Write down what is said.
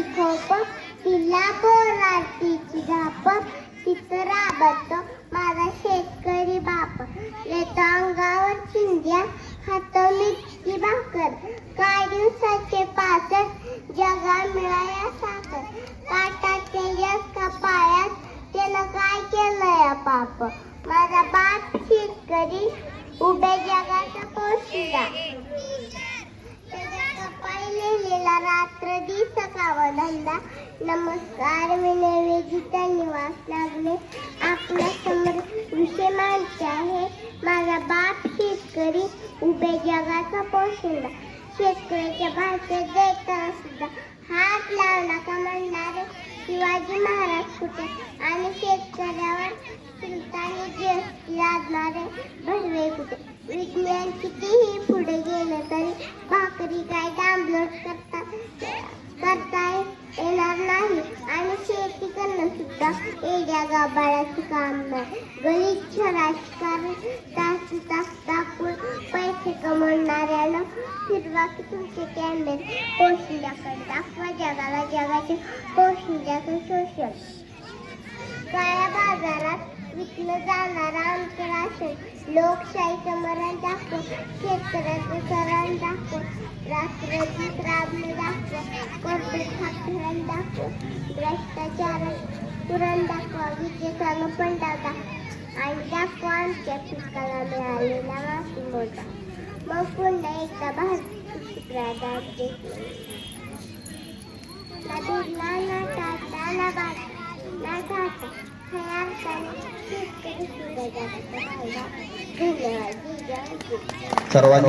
खाली खोप तिला बोराटीची धाप तिथं राबतो माझा शेतकरी बाप येतो अंगावर चिंध्या हात मिरची भाकर काय दिवसाचे पाचट जगा मिळाया साखर काटाचे यश का पायात त्यानं काय केलंय पाप माझा बाप शेतकरी उभ्या जगाचा पोशिंदा पाहिलेला रात्र दिस धंदा नमस्कार मी निवेदिता निवास लागले आपल्या समोर विषय मांडते आहे माझा बाप शेतकरी उभ्या जगाचा पोशिंदा शेतकऱ्याच्या भाषेत देताना सुद्धा हात लावला का म्हणणारे शिवाजी महाराज कुठे आणि शेतकऱ्यावर सुलतानी जीएसटी लादणारे भरवे कुठे विज्ञान कितीही पुढे गेलं तरी भाकरी काय डांबलोट करता येणार नाही आणि शेती करणं सुद्धा एड्या गाभाळ्याचं काम नाही गरीब राजकारण तास टाकून पैसे कमवणाऱ्याला फिरवा की तुमचे कॅमेरे पोशिंद्याकडे दाखवा जगाला जगाचे पोशिंद्याचं शोषण काळ्या बाजारात विकलं जाणारा आमचं राशन लोकशाहीचं मरण दाखव शेतकऱ्याचं सरण दाखव राष्ट्रगीत राबणं दाखव कॉर्पोरेट फाकरण दाखव भ्रष्टाचार पुरण दाखवा विजेचा पण दाखवा आणि दाखवा आमच्या पिकाला मिळालेला माफी मोठा मग पुन्हा एकदा भारतीय प्रदान ना टाटा ना बाटा ना घाटा धन्यवाद. सर्वांनी